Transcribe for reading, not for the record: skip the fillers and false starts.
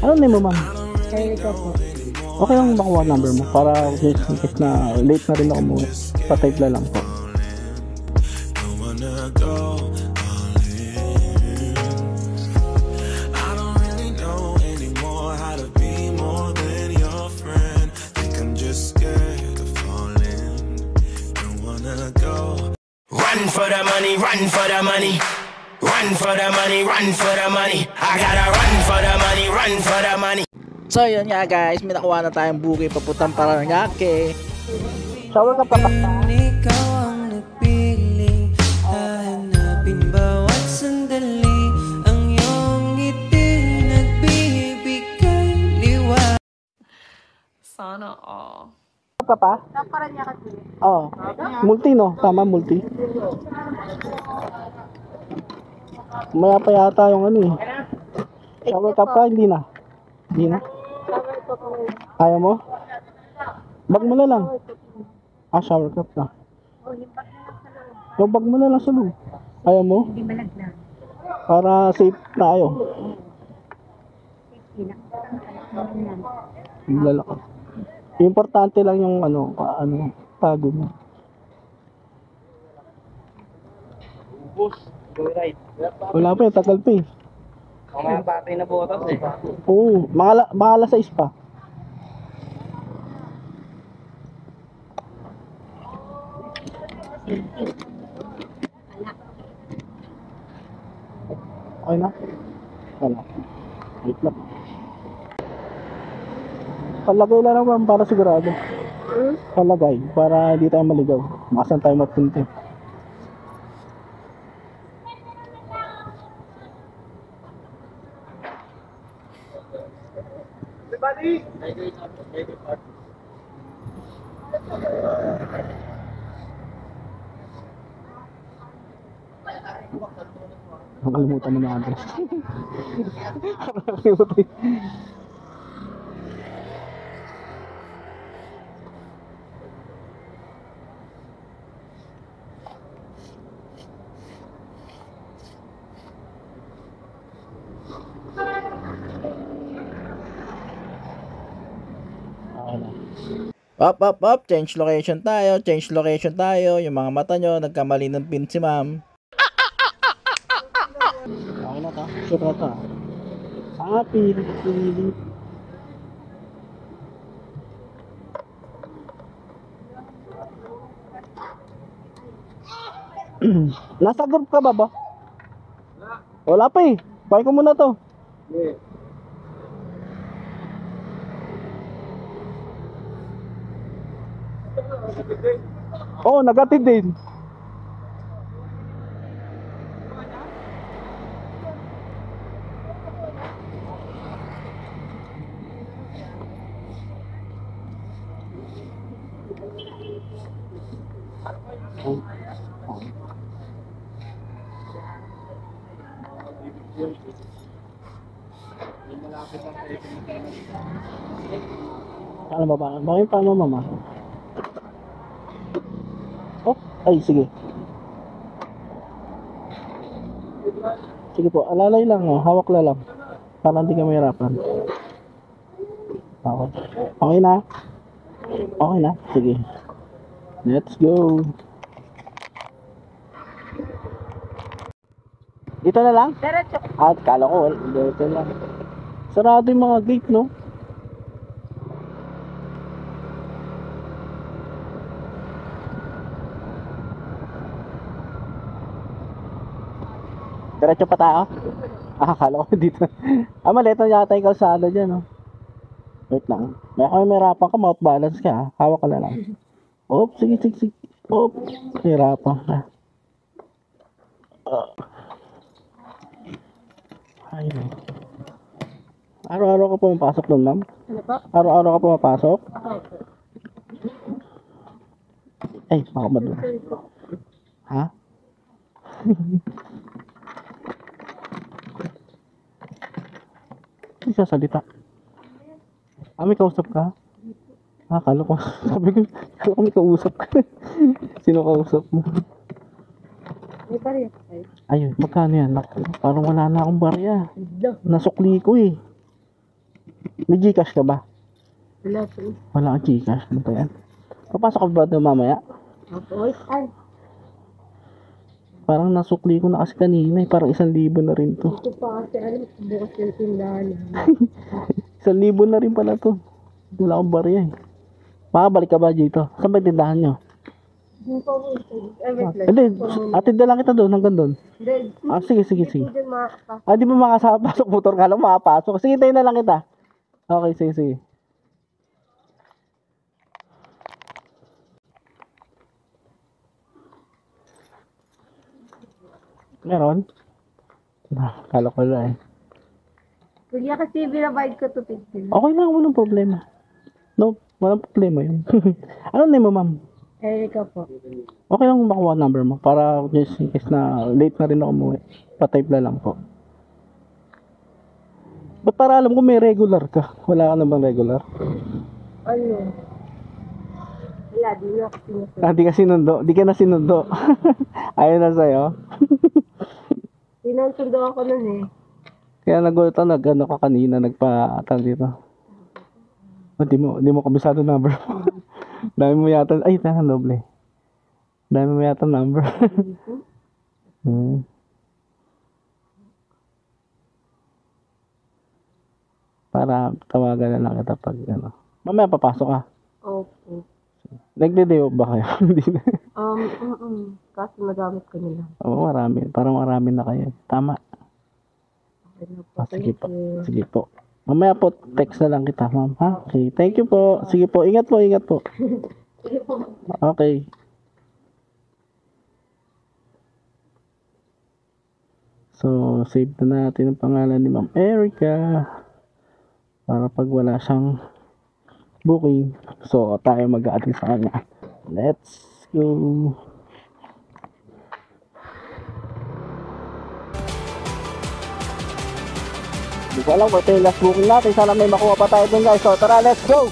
Ano name mo, ma'am? Erika po. Okay lang makuha number mo para in case na late na rin ako mo. Pa-type na lang po. Run for the money, run for the money. Run for the money, run for the money. I gotta run for the money, run for the money. So yun nga guys, may nakuha na tayong bukay papuntang Paranaque. Shower ka pa ba? Ikaw ang nagpiling, hahanapin bawat sandali. Ang iyong ngiti nagbibigay liwanag. Sana all. Ka pa? Oo. Multi no? Tama, multi. Maya pa yata yung ano eh. Shower cup ka? Hindi na. Hindi na. Ayaw mo? Bag mo na lang. Ah, shower cup ka. Yung bag mo na lang sa loob. Ayaw mo? Para safe tayo. Lalaki. Importante lang yung tago mo. Wala pa eh, tagal pa eh. Mga batay na botas eh. Oo, mga alas 6 pa. Okay na? Wala. Wait lang. Palagay lang naman para sigurado. Palagay, para hindi tayo maligaw. Makasan tayo mapunti. Everybody! Nakalimutan mo na address. Nakalimutan. Up, change location tayo. Yung mga mata nyo, nagkamali ng pin si ma'am. Okay na ta. Sure na ta. Pili. Nasa group ka ba? Wala pa eh. Bye ko muna to. Yeah. Oo, nagatid din. Ano ba? Bakit paano mama? Oh, ay sige. Sige po, alalay lang oh, hawak lang. Para hindi ka mahirapan. Okay. Okay na? Okay na? Sige. Let's go. Dito na lang? Diretso. Ah, kala ko, dito lang. Sarado yung mga gate, no? Diretso pa tayo? Ah, kala ko dito. Ah, maliit na yata yung kalsada dyan, no? Wait lang. May hirapan ka, mouth balance ka, ha? Hawak ka na lang. Oh, sige. Oh, hirapan ka. Ayun. Araw-araw ka pumapasok doon, ma'am? Ano po? Araw-araw ka pumapasok? Opo. Ay, baka ba doon? Ha? Hindi siya salita. Ah, may kausap ka? Ah, kala ko. Sabi ko, kala ko may kausap ka. Sino kausap mo? May bariya pa kayo? Ayun, magkano yan? Naku, parang wala na akong barya. Nasukli ko eh. May Gcash ka ba? Wala po. Wala kang Gcash. Ano ba yan? Papasok ka ba doon mamaya? Opo. Ay, Parang nasukli ko na kasi kanina eh. Parang 1,000 na rin to. ito pa kasi alam, bukas yung tindahan. 1,000 na rin pala to. Wala akong barya eh. Makabalik ka ba dito? Saan ba yung tindahan nyo? Hindi pa po. Wait lang. Hindi, atid na lang kita doon hanggang doon. Hindi. Sige. Hindi po dyan makakapasok. Di ba makasapasok motor ka lang makapasok? Sige, tayo na lang kita. Okay, sige. Meron? Kala ko lang eh. Kuya kasi binabayad ko 250 lang. Okay lang, walang problema. No, walang problema yun. Ano name mo, ma'am? Erika po. Okay lang makuha number mo para just in case na late na rin ako umuwi. Pa-type na lang po. Ba't para alam ko may regular ka? Wala ka na bang regular? Ano? Wala, di na ako sinusunod. Di ka sinundo. Di ka na sinundo. Ayaw na sa'yo. Sinusundo ako nun eh. Kaya nagulat ako, nag-ano ka kanina, nagpa-atan dito. Di mo kabisado number mo. Dami mo yata, ay, tahan doble. Dami mo yata number. Para tawagan na lang kita pag ano. Mamaya papasok ka. Opo. Nagde-day off ba kayo? Hindi na. Kasi nagamit ko nila. Oo, marami. Parang marami na kayo. Tama. Okay na po. Sige po. Thank you. Sige po. Mamaya po, text na lang kita, ma'am. Ha? Okay. Thank you po. Sige po. Ingat po. Okay. So, save na natin ang pangalan ni Ma'am Erica. Para pag wala siyang booking. So, tayo mag-a-add sa kanya. Let's go. Hindi ko alam kung ito yung last booking natin. Sana may makuha pa tayo dun guys. So, tara, let's go!